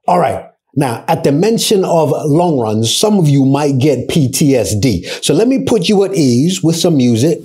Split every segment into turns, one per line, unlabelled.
All right. Now, at the mention of long runs, some of you might get PTSD. So let me put you at ease with some music.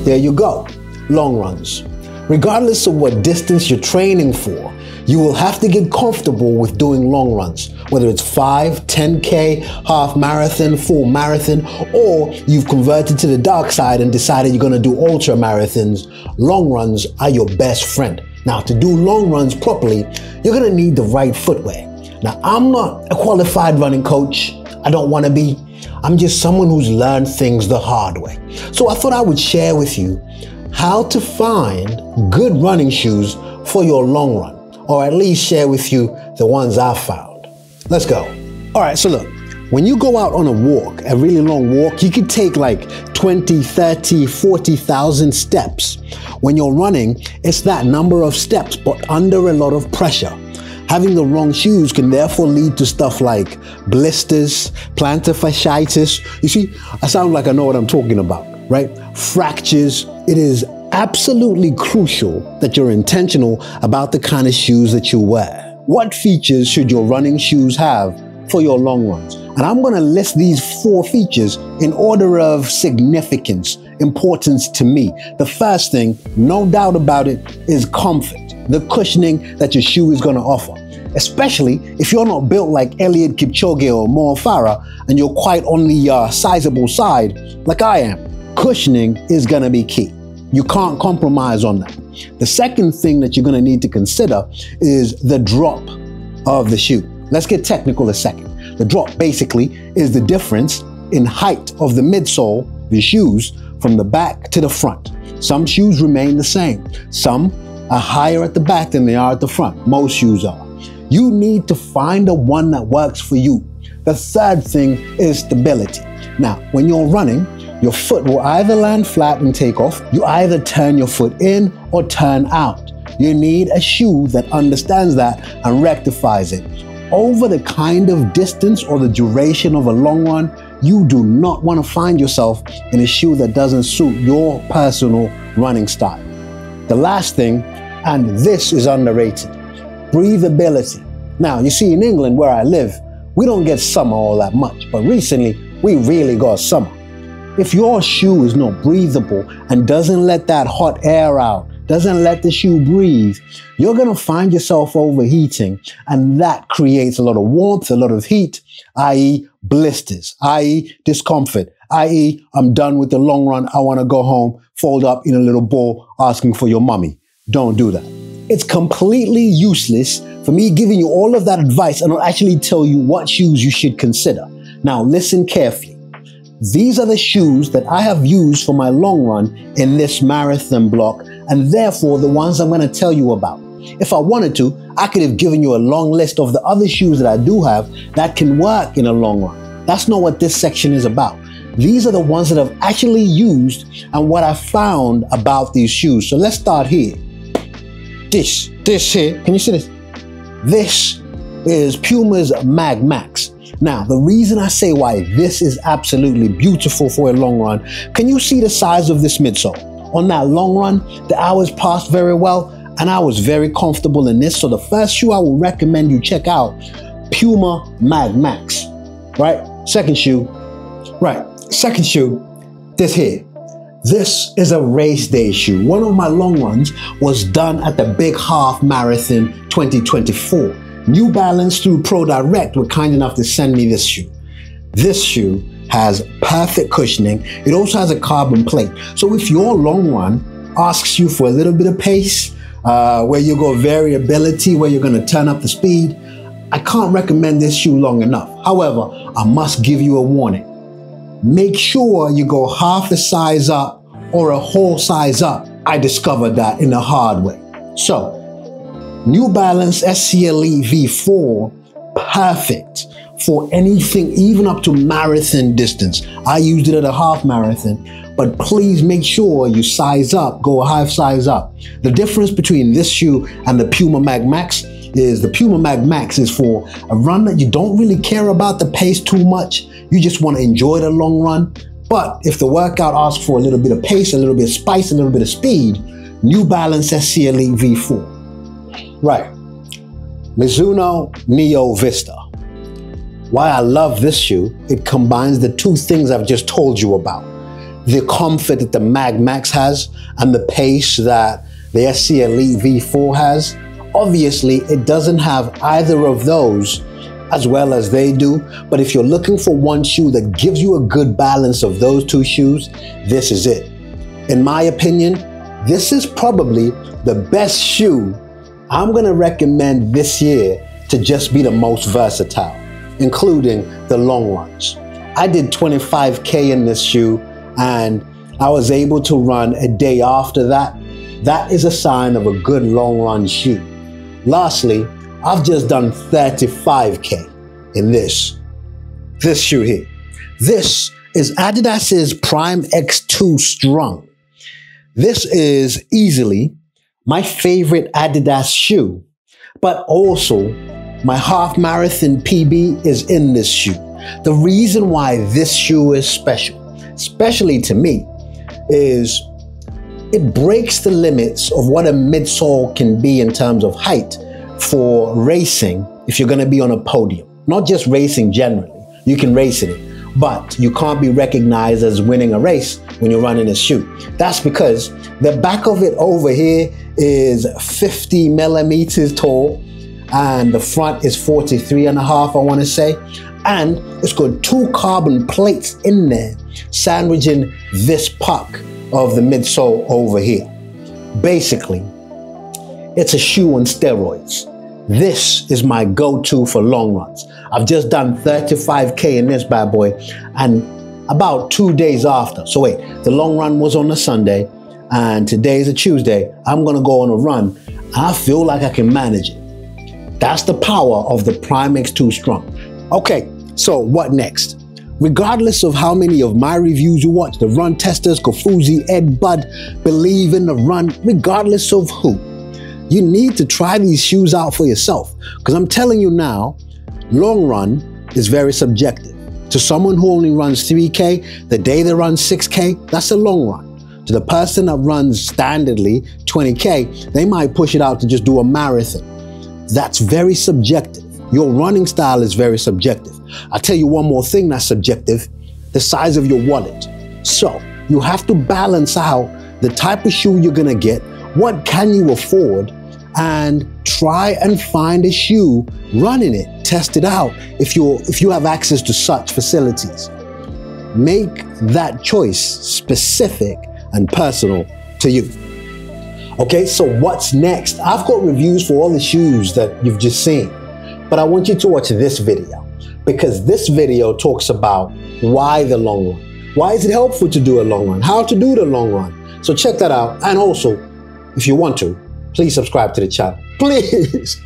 There you go. Long runs. Regardless of what distance you're training for, you will have to get comfortable with doing long runs, whether it's 5, 10K, half marathon, full marathon, or you've converted to the dark side and decided you're going to do ultra marathons. Long runs are your best friend. Now, to do long runs properly, you're going to need the right footwear. Now, I'm not a qualified running coach. I don't want to be. I'm just someone who's learned things the hard way. So I thought I would share with you how to find good running shoes for your long run, or at least share with you the ones I've found. Let's go. All right, so look, when you go out on a walk, a really long walk, you can take like 20, 30, 40,000 steps. When you're running, it's that number of steps, but under a lot of pressure. Having the wrong shoes can therefore lead to stuff like blisters, plantar fasciitis. You see, I sound like I know what I'm talking about, right? Fractures. It is absolutely crucial that you're intentional about the kind of shoes that you wear. What features should your running shoes have for your long runs? And I'm going to list these 4 features in order of significance, importance to me. The first thing, no doubt about it, is comfort. The cushioning that your shoe is going to offer, especially if you're not built like Eliud Kipchoge or Mo Farah and you're quite on the sizable side like I am. Cushioning is going to be key. You can't compromise on that. The second thing that you're going to need to consider is the drop of the shoe. Let's get technical a second. The drop basically is the difference in height of the midsole, the shoes, from the back to the front. Some shoes remain the same. Some are higher at the back than they are at the front. Most shoes are. You need to find the one that works for you. The third thing is stability. Now, when you're running, your foot will either land flat and take off. You either turn your foot in or turn out. You need a shoe that understands that and rectifies it. Over the kind of distance or the duration of a long run, you do not want to find yourself in a shoe that doesn't suit your personal running style. The last thing, and this is underrated, breathability. Now, you see, in England where I live, we don't get summer all that much, but recently we really got summer. If your shoe is not breathable and doesn't let that hot air out, doesn't let the shoe breathe, you're going to find yourself overheating, and that creates a lot of warmth, a lot of heat, i.e. blisters, i.e. discomfort, i.e. I'm done with the long run, I want to go home, fold up in a little ball asking for your mommy. Don't do that. It's completely useless for me giving you all of that advice and I'll actually tell you what shoes you should consider. Now listen carefully. These are the shoes that I have used for my long run in this marathon block, and therefore the ones I'm going to tell you about. If I wanted to, I could have given you a long list of the other shoes that I do have that can work in a long run. That's not what this section is about. These are the ones that I've actually used and what I found about these shoes. So let's start here. This here, can you see this? This is Puma's Mag Max. Now, the reason I say why this is absolutely beautiful for a long run, can you see the size of this midsole? On that long run, the hours passed very well and I was very comfortable in this. So the first shoe I will recommend you check out, Puma Mag Max, right? Second shoe, this here. This is a race day shoe. One of my long runs was done at the Big Half Marathon 2024. New Balance through Pro Direct were kind enough to send me this shoe. This shoe has perfect cushioning. It also has a carbon plate. So if your long run asks you for a little bit of pace, where you go variability, where you're going to turn up the speed, I can't recommend this shoe long enough. However, I must give you a warning. Make sure you go half a size up or a whole size up. I discovered that in a hard way. So, New Balance SCLE V4, perfect for anything, even up to marathon distance. I used it at a half marathon, but please make sure you size up, go a half size up. The difference between this shoe and the Puma Mag Max is the Puma Mag Max is for a run that you don't really care about the pace too much. You just want to enjoy the long run. But if the workout asks for a little bit of pace, a little bit of spice, a little bit of speed, New Balance SCLE V4. Right. Mizuno Neo Vista. Why I love this shoe, it combines the two things I've just told you about. The comfort that the Mag Max has and the pace that the SC Elite V4 has. Obviously, it doesn't have either of those as well as they do, but if you're looking for one shoe that gives you a good balance of those two shoes, this is it. In my opinion, this is probably the best shoe I'm gonna recommend this year to just be the most versatile, including the long runs. I did 25K in this shoe and I was able to run a day after that. That is a sign of a good long run shoe. Lastly, I've just done 35K in this shoe here. This is Adidas's Prime X2 Strung. This is easily my favorite Adidas shoe, but also my half marathon PB is in this shoe. The reason why this shoe is special, especially to me, is it breaks the limits of what a midsole can be in terms of height for racing if you're going to be on a podium. Not just racing generally, you can race in it, but you can't be recognized as winning a race when you're running a shoe. That's because the back of it over here is 50 millimeters tall and the front is 43.5, I want to say. And it's got two carbon plates in there sandwiching this puck of the midsole over here. Basically, it's a shoe on steroids. This is my go-to for long runs. I've just done 35K in this bad boy and about 2 days after. So wait, the long run was on a Sunday and today is a Tuesday. I'm gonna go on a run. I feel like I can manage it. That's the power of the Prime X2 Strung. Okay, so what next? Regardless of how many of my reviews you watch, the Run Testers, Kofuzi, Ed Bud, Believe in the Run, regardless of who, you need to try these shoes out for yourself. Because I'm telling you now, long run is very subjective. To someone who only runs 3K, the day they run 6K, that's a long run. To the person that runs standardly 20K, they might push it out to just do a marathon. That's very subjective. Your running style is very subjective. I'll tell you one more thing that's subjective, the size of your wallet. So you have to balance out the type of shoe you're gonna get, what can you afford, and try and find a shoe, run in it, test it out if you have access to such facilities. Make that choice specific and personal to you. Okay, so what's next? I've got reviews for all the shoes that you've just seen, but I want you to watch this video because this video talks about why the long run. Why is it helpful to do a long run? How to do the long run. So check that out. And also, if you want to, please subscribe to the channel. Please.